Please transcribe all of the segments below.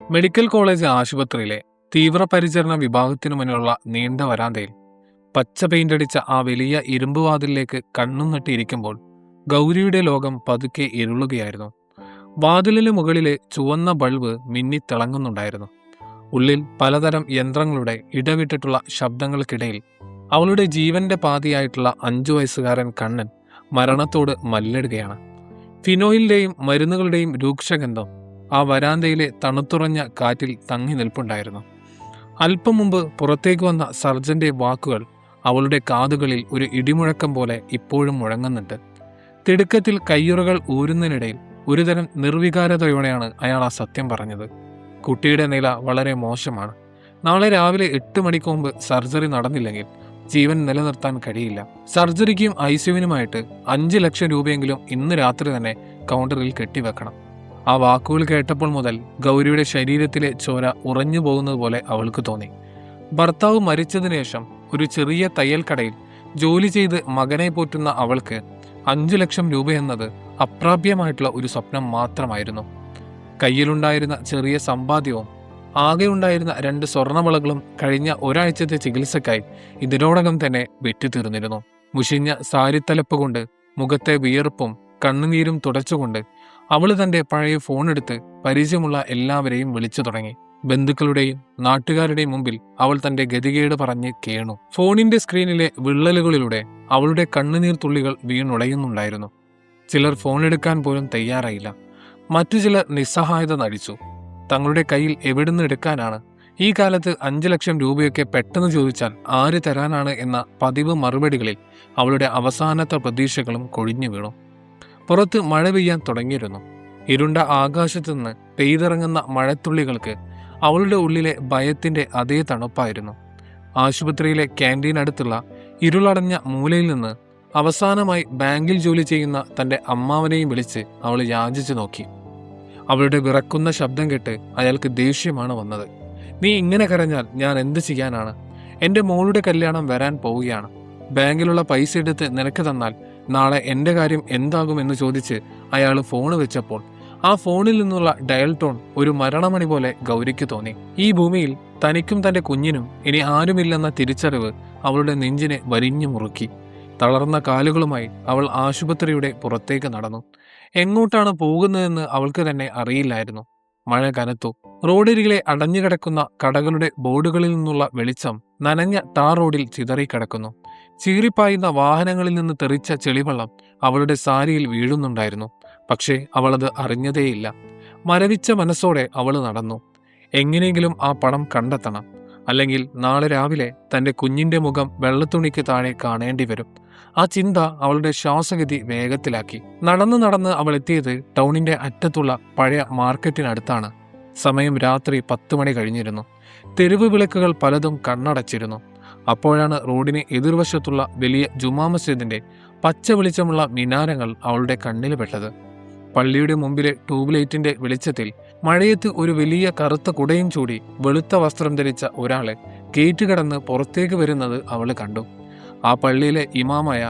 Medical college ആശുപത്രിയിലെ തീവ്രപരിചരണ വിഭാഗത്തിനു മുന്നിലുള്ള നീണ്ട വരാന്തയിൽ പച്ച പെയിന്റടിച്ച ആ വലിയ ഇരുമ്പ് വാതിലിലേക്ക് കണ്ണും നട്ടിയിരിക്കുമ്പോൾ ഗൗരിയുടെ ലോകം പതുക്കെ ഇരുളുകയായിരുന്നു. വാതിലിന് മുകളിലെ ചുവന്ന ബൾബ് മിന്നിത്തിളങ്ങുന്നുണ്ടായിരുന്നു. ഉള്ളിൽ പലതരം യന്ത്രങ്ങളുടെ ഇടവിട്ടിട്ടുള്ള ശബ്ദങ്ങൾക്കിടയിൽ അവളുടെ ജീവന്റെ പാതിയായിട്ടുള്ള 5 വയസ്സുകാരൻ കണ്ണൻ മരണത്തോട് മല്ലിടുകയാണ്. ഫിനോയിലിന്റെയും മരുന്നുകളുടെയും രൂക്ഷഗന്ധം ആ വരാന്തയിലെ തണുത്തുറഞ്ഞ കാറ്റിൽ തങ്ങി നിൽപ്പുണ്ടായിരുന്നു. അല്പം മുമ്പ് പുറത്തേക്ക് വന്ന സർജന്റെ വാക്കുകൾ അവളുടെ കാതുകളിൽ ഒരു ഇടിമുഴക്കം പോലെ ഇപ്പോഴും മുഴങ്ങുന്നുണ്ട്. തിടുക്കത്തിൽ കയ്യുറകൾ ഊരുന്നതിനിടയിൽ ഒരുതരം നിർവികാരതയോടെയാണ് അയാൾ ആ സത്യം പറഞ്ഞത്. കുട്ടിയുടെ നില വളരെ മോശമാണ്. നാളെ രാവിലെ 8 മണിക്ക് മുമ്പ് സർജറി നടന്നില്ലെങ്കിൽ ജീവൻ നിലനിർത്താൻ കഴിയില്ല. സർജറിക്കും ഐസിയുവിനുമായിട്ട് 5 ലക്ഷം രൂപയെങ്കിലും ഇന്ന് രാത്രി തന്നെ കൗണ്ടറിൽ കെട്ടിവെക്കണം. ആ വാക്കുകൾ കേട്ടപ്പോൾ മുതൽ ഗൗരിയുടെ ശരീരത്തിലെ ചോര ഉറഞ്ഞു പോകുന്നത് പോലെ അവൾക്ക് തോന്നി. ഭർത്താവ് മരിച്ചതിനു ശേഷം ഒരു ചെറിയ തയ്യൽ കടയിൽ ജോലി ചെയ്ത് മകനെ പോറ്റുന്ന അവൾക്ക് 5 ലക്ഷം രൂപയെന്നത് അപ്രാപ്യമായിട്ടുള്ള ഒരു സ്വപ്നം മാത്രമായിരുന്നു. കയ്യിലുണ്ടായിരുന്ന ചെറിയ സമ്പാദ്യവും ആകെ ഉണ്ടായിരുന്ന 2 സ്വർണവളകളും കഴിഞ്ഞ ഒരാഴ്ചത്തെ ചികിത്സക്കായി ഇതിനോടകം തന്നെ വെറ്റിത്തീർന്നിരുന്നു. മുഷിഞ്ഞ സാരിത്തലപ്പ് കൊണ്ട് മുഖത്തെ വിയർപ്പും കണ്ണുനീരും തുടച്ചുകൊണ്ട് അവൾ തന്റെ പഴയ ഫോൺ എടുത്ത് പരിചയമുള്ള എല്ലാവരെയും വിളിച്ചു തുടങ്ങി. ബന്ധുക്കളുടെയും നാട്ടുകാരുടെയും മുമ്പിൽ അവൾ തന്റെ ഗതികേട് പറഞ്ഞ് കേണു. ഫോണിന്റെ സ്ക്രീനിലെ വിള്ളലുകളിലൂടെ അവളുടെ കണ്ണുനീർ തുള്ളികൾ വീണുടയുന്നുണ്ടായിരുന്നു. ചിലർ ഫോൺ എടുക്കാൻ പോലും തയ്യാറായില്ല. മറ്റു ചിലർ നിസ്സഹായത നടിച്ചു. തങ്ങളുടെ കയ്യിൽ എവിടുന്ന് എടുക്കാനാണ്? ഈ കാലത്ത് 5 ലക്ഷം രൂപയൊക്കെ പെട്ടെന്ന് ചോദിച്ചാൽ ആര് തരാനാണ് എന്ന പതിവ് മറുപടികളിൽ അവളുടെ അവസാനത്തെ പ്രതീക്ഷകളും കൊഴിഞ്ഞു വീണു. പുറത്ത് മഴ പെയ്യാൻ തുടങ്ങിയിരുന്നു. ഇരുണ്ട ആകാശത്തു നിന്ന് പെയ്തിറങ്ങുന്ന മഴത്തുള്ളികൾക്ക് അവളുടെ ഉള്ളിലെ ഭയത്തിന്റെ അതേ തണുപ്പായിരുന്നു. ആശുപത്രിയിലെ ക്യാൻറ്റീനടുത്തുള്ള ഇരുളടഞ്ഞ മൂലയിൽ നിന്ന് അവസാനമായി ബാങ്കിൽ ജോലി ചെയ്യുന്ന തന്റെ അമ്മാവനെയും വിളിച്ച് അവൾ യാചിച്ചു നോക്കി. അവളുടെ വിറക്കുന്ന ശബ്ദം കേട്ട് അയാൾക്ക് ദേഷ്യമാണ് വന്നത്. നീ ഇങ്ങനെ കരഞ്ഞാൽ ഞാൻ എന്ത് ചെയ്യാനാണ്? എൻ്റെ മോളുടെ കല്യാണം വരാൻ പോവുകയാണ്. ബാങ്കിലുള്ള പൈസ എടുത്ത് നിനക്ക് തന്നാൽ നാളെ എൻ്റെ കാര്യം എന്താകുമെന്ന് ചോദിച്ച് അയാൾ ഫോണ് വെച്ചപ്പോൾ ആ ഫോണിൽ നിന്നുള്ള ഡയൽ ടോൺ ഒരു മരണമണി പോലെ ഗൗരിക്ക് തോന്നി. ഈ ഭൂമിയിൽ തനിക്കും തൻ്റെ കുഞ്ഞിനും ഇനി ആരുമില്ലെന്ന തിരിച്ചറിവ് അവളുടെ നെഞ്ചിനെ വരിഞ്ഞു മുറുക്കി. തളർന്ന കാലുകളുമായി അവൾ ആശുപത്രിയുടെ പുറത്തേക്ക് നടന്നു. എങ്ങോട്ടാണ് പോകുന്നതെന്ന് അവൾക്ക് തന്നെ അറിയില്ലായിരുന്നു. മഴ കനത്തു. റോഡരികിലെ അടഞ്ഞുകിടക്കുന്ന കടകളുടെ ബോർഡുകളിൽ നിന്നുള്ള വെളിച്ചം നനഞ്ഞ ടാർ റോഡിൽ ചിതറിക്കിടക്കുന്നു. ചീറിപ്പായുന്ന വാഹനങ്ങളിൽ നിന്ന് തെറിച്ച ചെളിവെള്ളം അവളുടെ സാരിയിൽ വീഴുന്നുണ്ടായിരുന്നു. പക്ഷേ അവളത് അറിഞ്ഞതേയില്ല. മരവിച്ച മനസ്സോടെ അവൾ നടന്നു. എങ്ങനെയെങ്കിലും ആ പണം കണ്ടെത്തണം, അല്ലെങ്കിൽ നാളെ രാവിലെ തൻ്റെ കുഞ്ഞിൻ്റെ മുഖം വെള്ളത്തുണിക്ക് താഴെ കാണേണ്ടി വരും. ആ ചിന്ത അവളുടെ ശ്വാസഗതി വേഗത്തിലാക്കി. നടന്ന് അവൾ എത്തിയത് ടൗണിന്റെ അറ്റത്തുള്ള പഴയ മാർക്കറ്റിനടുത്താണ്. സമയം രാത്രി 10 മണി കഴിഞ്ഞിരുന്നു. തെരുവ് വിളക്കുകൾ പലതും കണ്ണടച്ചിരുന്നു. അപ്പോഴാണ് റോഡിന് എതിർവശത്തുള്ള വലിയ ജുമാ മസ്ജിദിന്റെ പച്ച വെളിച്ചമുള്ള മിനാരങ്ങൾ അവളുടെ കണ്ണിൽ പെട്ടത്. പള്ളിയുടെ മുമ്പിലെ ട്യൂബ് ലൈറ്റിന്റെ വെളിച്ചത്തിൽ മഴയത്ത് ഒരു വലിയ കറുത്ത കുടയും ചൂടി വെളുത്ത വസ്ത്രം ധരിച്ച ഒരാളെ ഗേറ്റ് കടന്ന് പുറത്തേക്ക് വരുന്നത് അവൾ കണ്ടു. ആ പള്ളിയിലെ ഇമാമായ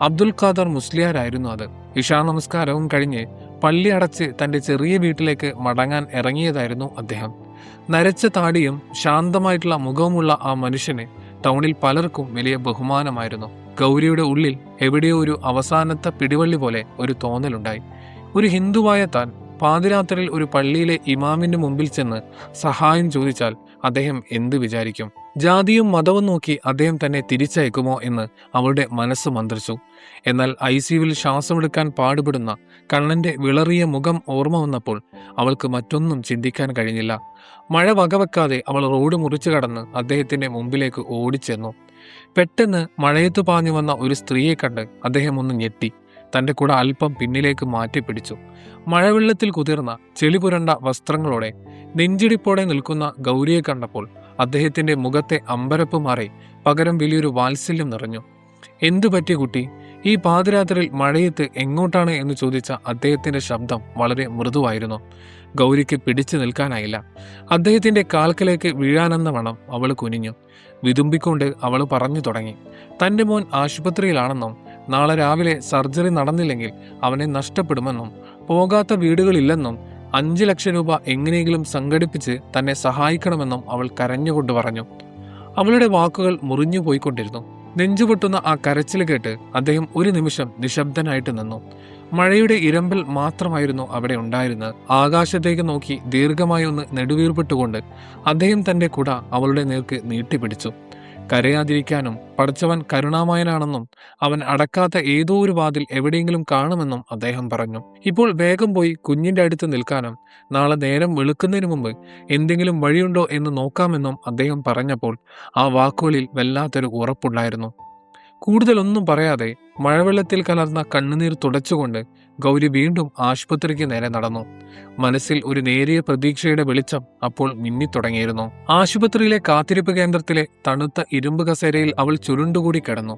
അബ്ദുൽ ഖാദർ മുസ്ലിയാരായിരുന്നു അത്. ഇശാ നമസ്കാരവും കഴിഞ്ഞ് പള്ളി അടച്ച് തന്റെ ചെറിയ വീട്ടിലേക്ക് മടങ്ങാൻ ഇറങ്ങിയതായിരുന്നു അദ്ദേഹം. നരച്ച താടിയും ശാന്തമായിട്ടുള്ള മുഖവുമുള്ള ആ മനുഷ്യന് ടൗണിൽ പലർക്കും വലിയ ബഹുമാനമായിരുന്നു. ഗൗരിയുടെ ഉള്ളിൽ എവിടെയോ ഒരു അവസാനത്തെ പിടിവള്ളി പോലെ ഒരു തോന്നലുണ്ടായി. ഒരു ഹിന്ദുവായ താൻ പാതിരാത്രിയിൽ ഒരു പള്ളിയിലെ ഇമാമിന്റെ മുമ്പിൽ ചെന്ന് സഹായം ചോദിച്ചാൽ അദ്ദേഹം എന്ത് വിചാരിക്കും? ജാതിയും മതവും നോക്കി അദ്ദേഹം തന്നെ തിരിച്ചയക്കുമോ എന്ന് അവളുടെ മനസ്സ് മന്ത്രിച്ചു. എന്നാൽ ഐസിയുവിൽ ശ്വാസമെടുക്കാൻ പാടുപെടുന്ന കണ്ണന്റെ വിളറിയ മുഖം ഓർമ്മ വന്നപ്പോൾ അവൾക്ക് മറ്റൊന്നും ചിന്തിക്കാൻ കഴിഞ്ഞില്ല. മഴ വകവെക്കാതെ അവൾ റോഡ് മുറിച്ചു കടന്ന് അദ്ദേഹത്തിന്റെ മുമ്പിലേക്ക് ഓടിച്ചെന്നു. പെട്ടെന്ന് മഴയത്തു പാഞ്ഞു വന്ന ഒരു സ്ത്രീയെ കണ്ട് അദ്ദേഹം ഒന്ന് ഞെട്ടി. തൻ്റെ കൂടെ അല്പം പിന്നിലേക്ക് മാറ്റിപ്പിടിച്ചു. മഴവെള്ളത്തിൽ കുതിർന്ന ചെളിപുരണ്ട വസ്ത്രങ്ങളോടെ നെഞ്ചിടിപ്പോടെ നിൽക്കുന്ന ഗൗരിയെ കണ്ടപ്പോൾ അദ്ദേഹത്തിന്റെ മുഖത്തെ അമ്പരപ്പ് മാറി പകരം വലിയൊരു വാത്സല്യം നിറഞ്ഞു. എന്തു പറ്റി കുട്ടി? ഈ പാതിരാത്രിയിൽ മഴയത്ത് എങ്ങോട്ടാണ് എന്ന് ചോദിച്ച അദ്ദേഹത്തിന്റെ ശബ്ദം വളരെ മൃദുവായിരുന്നു. ഗൗരിക്ക് പിടിച്ചു നിൽക്കാനായില്ല. അദ്ദേഹത്തിന്റെ കാൽക്കലേക്ക് വീഴാനെന്ന വണ്ണം അവൾ കുനിഞ്ഞു. വിതുമ്പിക്കൊണ്ട് അവൾ പറഞ്ഞു തുടങ്ങി. തൻ്റെ മോൻ ആശുപത്രിയിലാണെന്നും നാളെ രാവിലെ സർജറി നടന്നില്ലെങ്കിൽ അവനെ നഷ്ടപ്പെടുമെന്നും പോകാത്ത വീടുകളില്ലെന്നും 5 ലക്ഷം രൂപ എങ്ങനെയെങ്കിലും സംഘടിപ്പിച്ച് തന്നെ സഹായിക്കണമെന്നും അവൾ കരഞ്ഞുകൊണ്ട് പറഞ്ഞു. അവളുടെ വാക്കുകൾ മുറിഞ്ഞു പോയിക്കൊണ്ടിരുന്നു. നെഞ്ചുപൊട്ടുന്ന ആ കരച്ചിൽ കേട്ട് അദ്ദേഹം ഒരു നിമിഷം നിശബ്ദനായിട്ട് നിന്നു. മഴയുടെ ഇരമ്പൽ മാത്രമായിരുന്നു അവിടെ ഉണ്ടായിരുന്നത്. ആകാശത്തേക്ക് നോക്കി ദീർഘമായി ഒന്ന് നെടുവീർപ്പിട്ടുകൊണ്ട് അദ്ദേഹം തന്റെ കുട അവളുടെ നേർക്ക് നീട്ടിപ്പിടിച്ചു. കരയാതിരിക്കാനും പടച്ചവൻ കരുണാമയനാണെന്നും അവൻ അടക്കാത്ത ഏതോ ഒരു വാതിൽ എവിടെയെങ്കിലും കാണുമെന്നും അദ്ദേഹം പറഞ്ഞു. ഇപ്പോൾ വേഗം പോയി കുഞ്ഞിന്റെ അടുത്ത് നിൽക്കാനും നാളെ നേരം വെളുക്കുന്നതിന് മുമ്പ് എന്തെങ്കിലും വഴിയുണ്ടോ എന്ന് നോക്കാമെന്നും അദ്ദേഹം പറഞ്ഞപ്പോൾ ആ വാക്കുകളിൽ വല്ലാത്തൊരു ഉറപ്പുണ്ടായിരുന്നു. കൂടുതലൊന്നും പറയാതെ മഴവെള്ളത്തിൽ കലർന്ന കണ്ണുനീർ തുടച്ചുകൊണ്ട് ഗൗരി വീണ്ടും ആശുപത്രിക്ക് നേരെ നടന്നു. മനസ്സിൽ ഒരു നേരിയ പ്രതീക്ഷയുടെ വെളിച്ചം അപ്പോൾ മിന്നിത്തുടങ്ങിയിരുന്നു. ആശുപത്രിയിലെ കാത്തിരിപ്പ് കേന്ദ്രത്തിലെ തണുത്ത ഇരുമ്പ് കസേരയിൽ അവൾ ചുരുണ്ടുകൂടി കിടന്നു.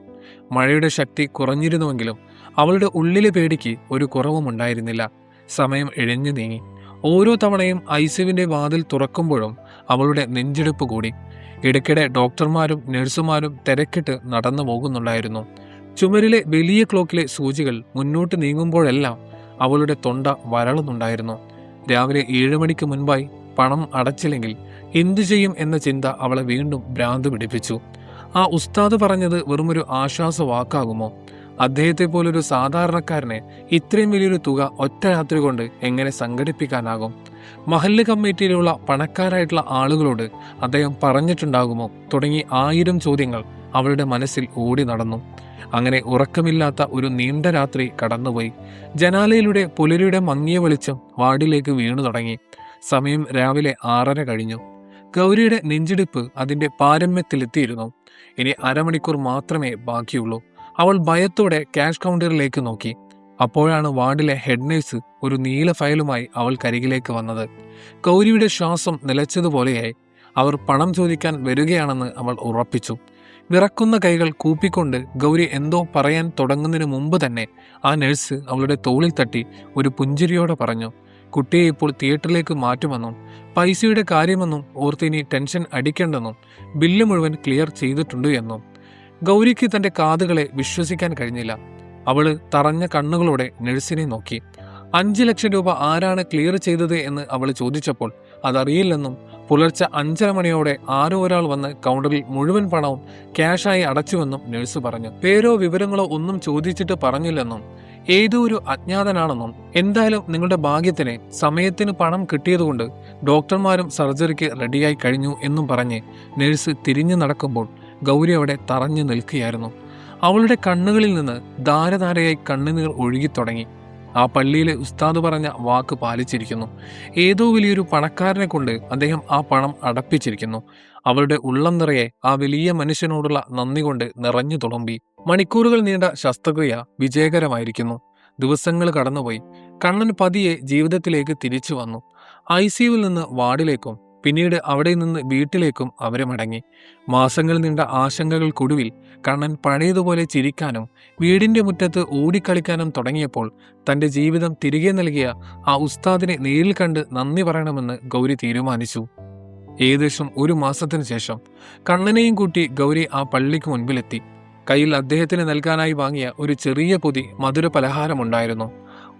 മഴയുടെ ശക്തി കുറഞ്ഞിരുന്നുവെങ്കിലും അവളുടെ ഉള്ളിലെ പേടിക്ക് ഒരു കുറവും ഉണ്ടായിരുന്നില്ല. സമയം ഇഴഞ്ഞു നീങ്ങി. ഓരോ തവണയും ഐസിയുവിന്റെ വാതിൽ തുറക്കുമ്പോഴും അവളുടെ നെഞ്ചെടുപ്പ് കൂടി. ഇടയ്ക്കിടെ ഡോക്ടർമാരും നഴ്സുമാരും തിരക്കിട്ട് നടന്നു പോകുന്നുണ്ടായിരുന്നു. ചുമരിലെ വലിയ ക്ലോക്കിലെ സൂചികൾ മുന്നോട്ട് നീങ്ങുമ്പോഴെല്ലാം അവളുടെ തൊണ്ട വരളുന്നുണ്ടായിരുന്നു. രാവിലെ 7 മണിക്ക് മുൻപായി പണം അടച്ചില്ലെങ്കിൽ എന്തു ചെയ്യും എന്ന ചിന്ത അവളെ വീണ്ടും ഭ്രാന്ത് പിടിപ്പിച്ചു. ആ ഉസ്താദ് പറഞ്ഞത് വെറുമൊരു ആശ്വാസ വാക്കാകുമോ? അദ്ദേഹത്തെ പോലൊരു സാധാരണക്കാരനെ ഇത്രയും വലിയൊരു തുക ഒറ്റ രാത്രി കൊണ്ട് എങ്ങനെ സംഘടിപ്പിക്കാനാകും? മഹല്ല് കമ്മിറ്റിയിലുള്ള പണക്കാരായിട്ടുള്ള ആളുകളോട് അദ്ദേഹം പറഞ്ഞിട്ടുണ്ടാകുമോ? തുടങ്ങി 1000 ചോദ്യങ്ങൾ അവളുടെ മനസ്സിൽ ഓടി നടന്നു. അങ്ങനെ ഉറക്കമില്ലാത്ത ഒരു നീണ്ട രാത്രി കടന്നുപോയി. ജനാലയിലൂടെ പുലരിയുടെ മങ്ങിയ വെളിച്ചം വാർഡിലേക്ക് വീണു തുടങ്ങി. സമയം രാവിലെ 6:30 കഴിഞ്ഞു. ഗൗരിയുടെ നെഞ്ചിടിപ്പ് അതിന്റെ പാരമ്യത്തിലെത്തിയിരുന്നു. ഇനി അരമണിക്കൂർ മാത്രമേ ബാക്കിയുള്ളൂ. അവൾ ഭയത്തോടെ ക്യാഷ് കൗണ്ടറിലേക്ക് നോക്കി. അപ്പോഴാണ് വാർഡിലെ ഹെഡ് നേഴ്സ് ഒരു നീല ഫയലുമായി അവൾക്കരികിലേക്ക് വന്നത്. ഗൗരിയുടെ ശ്വാസം നിലച്ചതുപോലെയായി. അവർ പണം ചോദിക്കാൻ വരികയാണെന്ന് അവൾ ഉറപ്പിച്ചു. വിറക്കുന്ന കൈകൾ കൂപ്പിക്കൊണ്ട് ഗൗരി എന്തോ പറയാൻ തുടങ്ങുന്നതിന് മുമ്പ് തന്നെ ആ നഴ്സ് അവളുടെ തോളിൽ തട്ടി ഒരു പുഞ്ചിരിയോടെ പറഞ്ഞു, കുട്ടിയെ ഇപ്പോൾ തിയേറ്ററിലേക്ക് മാറ്റുമെന്നും പൈസയുടെ കാര്യമെന്നും ഓർത്തിനി ടെൻഷൻ അടിക്കേണ്ടെന്നും ബില്ല് മുഴുവൻ ക്ലിയർ ചെയ്തിട്ടുണ്ട് എന്നും. ഗൗരിക്ക് തന്റെ കാതുകളെ വിശ്വസിക്കാൻ കഴിഞ്ഞില്ല. അവള് തറഞ്ഞ കണ്ണുകളോടെ നഴ്സിനെ നോക്കി. 5 ലക്ഷം രൂപ ആരാണ് ക്ലിയർ ചെയ്തത് എന്ന് അവൾ ചോദിച്ചപ്പോൾ അതറിയില്ലെന്നും പുലർച്ചെ 5:30 മണിയോടെ ആരോ ഒരാൾ വന്ന് കൗണ്ടറിൽ മുഴുവൻ പണവും ക്യാഷായി അടച്ചുവെന്നും നഴ്സ് പറഞ്ഞു. പേരോ വിവരങ്ങളോ ഒന്നും ചോദിച്ചിട്ട് പറഞ്ഞില്ലെന്നും ഏതോ ഒരു അജ്ഞാതനാണെന്നും എന്തായാലും നിങ്ങളുടെ ഭാഗ്യത്തിന് സമയത്തിന് പണം കിട്ടിയതുകൊണ്ട് ഡോക്ടർമാരും സർജറിക്ക് റെഡിയായി കഴിഞ്ഞു എന്നും പറഞ്ഞ് നഴ്സ് തിരിഞ്ഞു നടക്കുമ്പോൾ ഗൗരി അവിടെ തറഞ്ഞു നിൽക്കുകയായിരുന്നു. അവളുടെ കണ്ണുകളിൽ നിന്ന് ധാരധാരയായി കണ്ണുനീർ ഒഴുകിത്തുടങ്ങി. ആ പള്ളിയിലെ ഉസ്താദ് പറഞ്ഞ വാക്ക് പാലിച്ചിരിക്കുന്നു. ഏതോ വലിയൊരു പണക്കാരനെ കൊണ്ട് അദ്ദേഹം ആ പണം അടപ്പിച്ചിരിക്കുന്നു. അവളുടെ ഉള്ളം നിറയെ ആ വലിയ മനുഷ്യനോടുള്ള നന്ദി കൊണ്ട് നിറഞ്ഞു തുളുമ്പി. മണിക്കൂറുകൾ നീണ്ട ശസ്ത്രക്രിയ വിജയകരമായിരിക്കുന്നു. ദിവസങ്ങൾ കടന്നുപോയി. കണ്ണൻ പതിയെ ജീവിതത്തിലേക്ക് തിരിച്ചു വന്നു. ICUവിൽ നിന്ന് വാർഡിലേക്കും പിന്നീട് അവിടെ നിന്ന് വീട്ടിലേക്കും അവരെ മടങ്ങി. മാസങ്ങൾ നീണ്ട ആശങ്കകൾക്കൊടുവിൽ കണ്ണൻ പഴയതുപോലെ ചിരിക്കാനും വീടിന്റെ മുറ്റത്ത് ഓടിക്കളിക്കാനും തുടങ്ങിയപ്പോൾ തന്റെ ജീവിതം തിരികെ നൽകിയ ആ ഉസ്താദിനെ നേരിൽ കണ്ട് നന്ദി പറയണമെന്ന് ഗൗരി തീരുമാനിച്ചു. ഏകദേശം 1 മാസത്തിനു ശേഷം കണ്ണനെയും കൂട്ടി ഗൗരി ആ പള്ളിക്ക് മുൻപിലെത്തി. കയ്യിൽ അദ്ദേഹത്തിന് നൽകാനായി വാങ്ങിയ ഒരു ചെറിയ പൊതി മധുര പലഹാരമുണ്ടായിരുന്നു.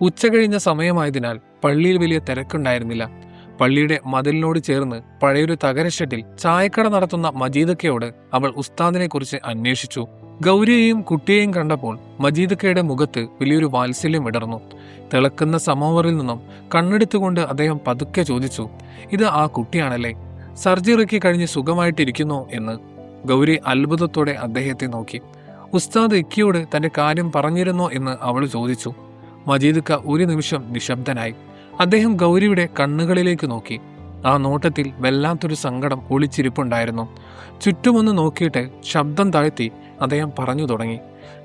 ഉച്ച കഴിഞ്ഞ സമയമായതിനാൽ പള്ളിയിൽ വലിയ തിരക്കുണ്ടായിരുന്നില്ല. പള്ളിയുടെ മതിലിനോട് ചേർന്ന് പഴയൊരു തകരഷെഡിൽ ചായക്കട നടത്തുന്ന മജീദക്കയോട് അവൾ ഉസ്താദിനെ കുറിച്ച് അന്വേഷിച്ചു. ഗൗരിയെയും കുട്ടിയെയും കണ്ടപ്പോൾ മജീദക്കയുടെ മുഖത്ത് വലിയൊരു വാത്സല്യം വിടർന്നു. തിളക്കുന്ന സമോവറിൽ നിന്നും കണ്ണെടുത്തുകൊണ്ട് അദ്ദേഹം പതുക്കെ ചോദിച്ചു, ഇത് ആ കുട്ടിയാണല്ലേ? സർജറിക്ക് കഴിഞ്ഞ് സുഖമായിട്ടിരിക്കുന്നോ എന്ന്. ഗൗരി അത്ഭുതത്തോടെ അദ്ദേഹത്തെ നോക്കി. ഉസ്താദ് ഇക്കയോട് തന്റെ കാര്യം പറഞ്ഞിരുന്നോ എന്ന് അവൾ ചോദിച്ചു. മജീദക്ക ഒരു നിമിഷം നിശബ്ദനായി. അദ്ദേഹം ഗൗരിയുടെ കണ്ണുകളിലേക്ക് നോക്കി. ആ നോട്ടത്തിൽ വല്ലാത്തൊരു സങ്കടം ഒളിച്ചിരിപ്പുണ്ടായിരുന്നു. ചുറ്റുമൊന്ന് നോക്കിയിട്ട് ശബ്ദം താഴ്ത്തി അദ്ദേഹം പറഞ്ഞു തുടങ്ങി,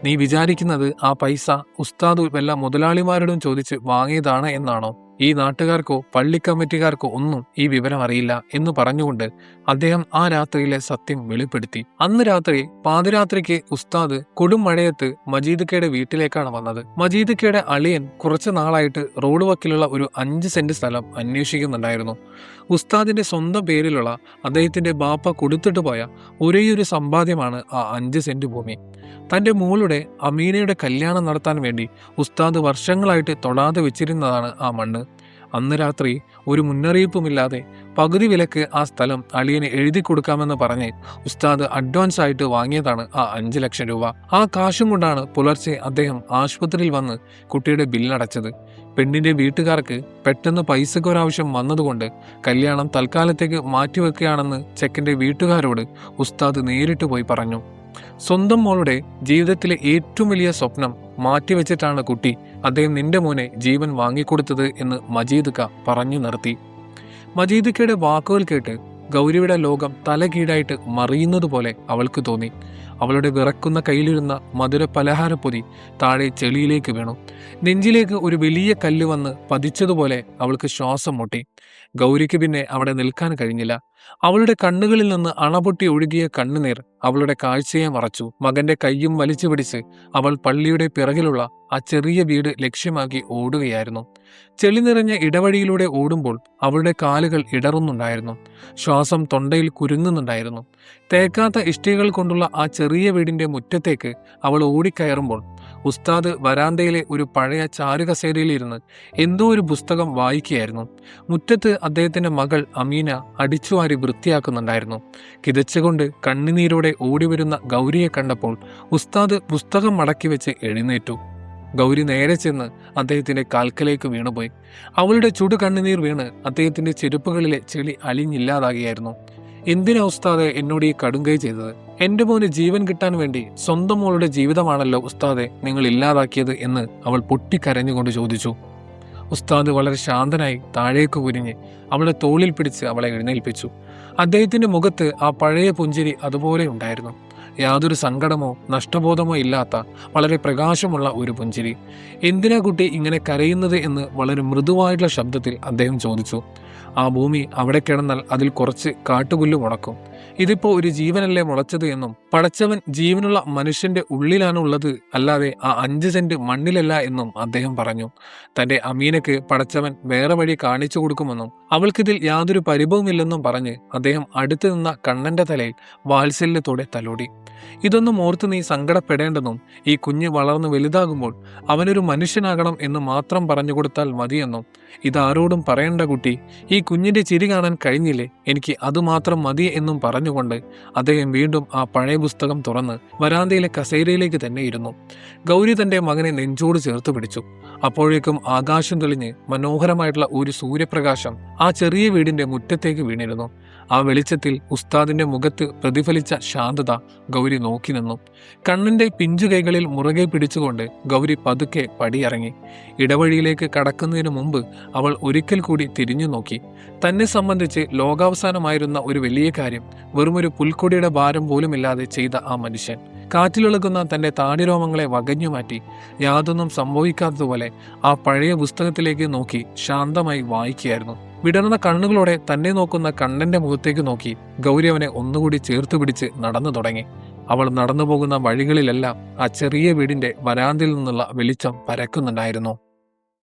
നീ വിചാരിക്കുന്നത് ആ പൈസ ഉസ്താദ് വല്ല മുതലാളിമാരോടും ചോദിച്ച് വാങ്ങിയതാണ് എന്നാണോ? ഈ നാട്ടുകാർക്കോ പള്ളി കമ്മിറ്റിക്കാർക്കോ ഒന്നും ഈ വിവരം അറിയില്ല എന്ന് പറഞ്ഞുകൊണ്ട് അദ്ദേഹം ആ രാത്രിയിലെ സത്യം വെളിപ്പെടുത്തി. അന്ന് രാത്രി പാതിരാത്രിക്ക് ഉസ്താദ് കൊടും മഴയത്ത് മജീദക്കയുടെ വീട്ടിലേക്കാണ് വന്നത്. മജീദക്കയുടെ അളിയൻ കുറച്ചു നാളായിട്ട് റോഡ് വക്കിലുള്ള ഒരു 5 സെന്റ് സ്ഥലം അന്വേഷിക്കുന്നുണ്ടായിരുന്നു. ഉസ്താദിന്റെ സ്വന്തം പേരിലുള്ള അദ്ദേഹത്തിന്റെ ബാപ്പ കൊടുത്തിട്ട് പോയ ഒരേയൊരു സമ്പാദ്യമാണ് ആ 5 സെന്റ് ഭൂമി. തന്റെ മോളുടെ അമീനയുടെ കല്യാണം നടത്താൻ വേണ്ടി ഉസ്താദ് വർഷങ്ങളായിട്ട് തൊടാതെ വെച്ചിരുന്നതാണ് ആ മണ്ണ്. അന്ന് രാത്രി ഒരു മുന്നറിയിപ്പുമില്ലാതെ പകുതി വിലക്ക് ആ സ്ഥലം അളിയന് എഴുതി കൊടുക്കാമെന്ന് പറഞ്ഞ് ഉസ്താദ് അഡ്വാൻസ് ആയിട്ട് വാങ്ങിയതാണ് ആ 5 ലക്ഷം രൂപ. ആ കാശും കൊണ്ടാണ് പുലർച്ചെ അദ്ദേഹം ആശുപത്രിയിൽ വന്ന് കുട്ടിയുടെ ബില്ലടച്ചത്. പെണ്ണിന്റെ വീട്ടുകാർക്ക് പെട്ടെന്ന് പൈസക്കൊരാവശ്യം വന്നതുകൊണ്ട് കല്യാണം തൽക്കാലത്തേക്ക് മാറ്റിവെക്കുകയാണെന്ന് ചെക്കൻ്റെ വീട്ടുകാരോട് ഉസ്താദ് നേരിട്ട് പോയി പറഞ്ഞു. സ്വന്തം മോളുടെ ജീവിതത്തിലെ ഏറ്റവും വലിയ സ്വപ്നം മാറ്റിവെച്ചിട്ടാണ് കുട്ടി അദ്ദേഹം നിന്റെ മോനെ ജീവൻ വാങ്ങിക്കൊടുത്തത് എന്ന് മജീദ് ക പറഞ്ഞു നിർത്തി. മജീദ് കയുടെ വാക്കുകൾ കേട്ട് ഗൗരിയുടെ ലോകം തലകീഴായിട്ട് മറിയുന്നത് പോലെ അവൾക്ക് തോന്നി. അവളുടെ വിറക്കുന്ന കയ്യിലിരുന്ന മധുര പലഹാരപ്പൊതി താഴെ ചെളിയിലേക്ക് വീണു. നെഞ്ചിലേക്ക് ഒരു വലിയ കല്ല് വന്ന് പതിച്ചതുപോലെ അവൾക്ക് ശ്വാസം മുട്ടി. ഗൗരിക്ക് പിന്നെ അവിടെ നിൽക്കാൻ കഴിഞ്ഞില്ല. അവളുടെ കണ്ണുകളിൽ നിന്ന് അണപൊട്ടി ഒഴുകിയ കണ്ണുനീർ അവളുടെ കാഴ്ചയെ മറച്ചു. മകന്റെ കയ്യും വലിച്ചു പിടിച്ച് അവൾ പള്ളിയുടെ പിറകിലുള്ള ആ ചെറിയ വീട് ലക്ഷ്യമാക്കി ഓടുകയായിരുന്നു. ചെളി നിറഞ്ഞ ഇടവഴിയിലൂടെ ഓടുമ്പോൾ അവളുടെ കാലുകൾ ഇടറുന്നുണ്ടായിരുന്നു. ശ്വാസം തൊണ്ടയിൽ കുരുങ്ങുന്നുണ്ടായിരുന്നു. തേക്കാത്ത ഇഷ്ടികകൾ കൊണ്ടുള്ള ആ ചെറിയ വീടിന്റെ മുറ്റത്തേക്ക് അവൾ ഓടിക്കയറുമ്പോൾ ഉസ്താദ് വരാന്തയിലെ ഒരു പഴയ ചാരുകസേരയിലിരുന്ന് എന്തോ ഒരു പുസ്തകം വായിക്കുകയായിരുന്നു. മുറ്റത്ത് അദ്ദേഹത്തിന്റെ മകൾ അമീന അടിച്ചുവാരി വൃത്തിയാക്കുന്നുണ്ടായിരുന്നു. കിതച്ചുകൊണ്ട് കണ്ണുനീരോടെ ഓടിവരുന്ന ഗൗരിയെ കണ്ടപ്പോൾ ഉസ്താദ് പുസ്തകം മടക്കി വെച്ച് എഴുന്നേറ്റു. ഗൗരി നേരെ ചെന്ന് അദ്ദേഹത്തിന്റെ കാൽക്കലേക്ക് വീണുപോയി. അവളുടെ ചുടു കണ്ണുനീർ വീണ് അദ്ദേഹത്തിന്റെ ചെരുപ്പുകളിലെ ചെളി അലിഞ്ഞില്ലാതാകുകയായിരുന്നു. എന്തിനാ ഉസ്താദെ എന്നോട് ഈ കടുങ്കൈ ചെയ്തത്? എന്റെ മോന് ജീവൻ കിട്ടാൻ വേണ്ടി സ്വന്തം മോളുടെ ജീവിതമാണല്ലോ ഉസ്താദെ നിങ്ങൾ ഇല്ലാതാക്കിയത് എന്ന് അവൾ പൊട്ടിക്കരഞ്ഞുകൊണ്ട് ചോദിച്ചു. ഉസ്താദ് വളരെ ശാന്തനായി താഴേക്ക് കുനിഞ്ഞ് അവളുടെ തോളിൽ പിടിച്ച് അവളെ എഴുന്നേൽപ്പിച്ചു. അദ്ദേഹത്തിന്റെ മുഖത്ത് ആ പഴയ പുഞ്ചിരി അതുപോലെ ഉണ്ടായിരുന്നു. യാതൊരു സങ്കടമോ നഷ്ടബോധമോ ഇല്ലാത്ത വളരെ പ്രകാശമുള്ള ഒരു പുഞ്ചിരി. എന്തിനാ കുട്ടി ഇങ്ങനെ കരയുന്നത് എന്ന് വളരെ മൃദുവായിട്ടുള്ള ശബ്ദത്തിൽ അദ്ദേഹം ചോദിച്ചു. ആ ഭൂമി അവിടെ കിടന്നാൽ അതിൽ കുറച്ച് കാട്ടുപുല്ല് മുളക്കും. ഇതിപ്പോ ഒരു ജീവനല്ലേ മുളച്ചത് എന്നും പടച്ചവൻ ജീവനുള്ള മനുഷ്യന്റെ ഉള്ളിലാണ് ഉള്ളത്, അല്ലാതെ ആ 5 സെന്റ് മണ്ണിലല്ല എന്നും അദ്ദേഹം പറഞ്ഞു. തന്റെ അമീനക്ക് പടച്ചവൻ വേറെ വഴി കാണിച്ചു കൊടുക്കുമെന്നും അവൾക്കിതിൽ യാതൊരു പരിഭവമില്ലെന്നും പറഞ്ഞ് അദ്ദേഹം അടുത്തു നിന്ന കണ്ണന്റെ തലയിൽ വാത്സല്യത്തോടെ തലോടി. ഇതൊന്നും ഓർത്ത് നീ സങ്കടപ്പെടേണ്ടെന്നും ഈ കുഞ്ഞ് വളർന്നു വലുതാകുമ്പോൾ അവനൊരു മനുഷ്യനാകണം എന്ന് മാത്രം പറഞ്ഞു കൊടുത്താൽ മതിയെന്നും ഇതാരോടും പറയണ്ട കുട്ടി, ഈ കുഞ്ഞിന്റെ ചിരി കാണാൻ കഴിഞ്ഞില്ലേ, എനിക്ക് അതുമാത്രം മതി എന്നും പറഞ്ഞുകൊണ്ട് അദ്ദേഹം വീണ്ടും ആ പഴയ പുസ്തകം തുറന്ന് വരാന്തയിലെ കസേരയിലേക്ക് തന്നെ ഇരുന്നു. ഗൗരി തന്റെ മകനെ നെഞ്ചോട് ചേർത്ത് പിടിച്ചു. അപ്പോഴേക്കും ആകാശം തെളിഞ്ഞ് മനോഹരമായിട്ടുള്ള ഒരു സൂര്യപ്രകാശം ആ ചെറിയ വീടിന്റെ മുറ്റത്തേക്ക് വീണിരുന്നു. ആ വെളിച്ചത്തിൽ ഉസ്താദിന്റെ മുഖത്ത് പ്രതിഫലിച്ച ശാന്തത ഗൗരി നോക്കി നിന്നു. കണ്ണന്റെ പിഞ്ചു കൈകളിൽ മുറുകെ പിടിച്ചുകൊണ്ട് ഗൗരി പതുക്കെ പടിയിറങ്ങി. ഇടവഴിയിലേക്ക് കടക്കുന്നതിന് മുമ്പ് അവൾ ഒരിക്കൽ കൂടി തിരിഞ്ഞു നോക്കി. തന്നെ സംബന്ധിച്ച് ലോകാവസാനമായിരുന്ന ഒരു വലിയ കാര്യം വെറുമൊരു പുൽക്കൊടിയുടെ ഭാരം പോലുമില്ലാതെ ചെയ്ത ആ മനുഷ്യൻ കാറ്റിലൊഴുകുന്ന തന്റെ താടിരോമങ്ങളെ വകഞ്ഞുമാറ്റി യാതൊന്നും സംഭവിക്കാത്തതുപോലെ ആ പഴയ പുസ്തകത്തിലേക്ക് നോക്കി ശാന്തമായി വായിക്കുകയായിരുന്നു. വിടർന്ന കണ്ണുകളോടെ തന്നെ നോക്കുന്ന കണ്ണന്റെ മുഖത്തേക്ക് നോക്കി ഗൗരി അവനെ ഒന്നുകൂടി ചേർത്ത് പിടിച്ച് നടന്നു തുടങ്ങി. അവൾ നടന്നു പോകുന്ന വഴികളിലെല്ലാം ആ ചെറിയ വീടിന്റെ വരാന്തിൽ നിന്നുള്ള വെളിച്ചം പരക്കുന്നുണ്ടായിരുന്നു.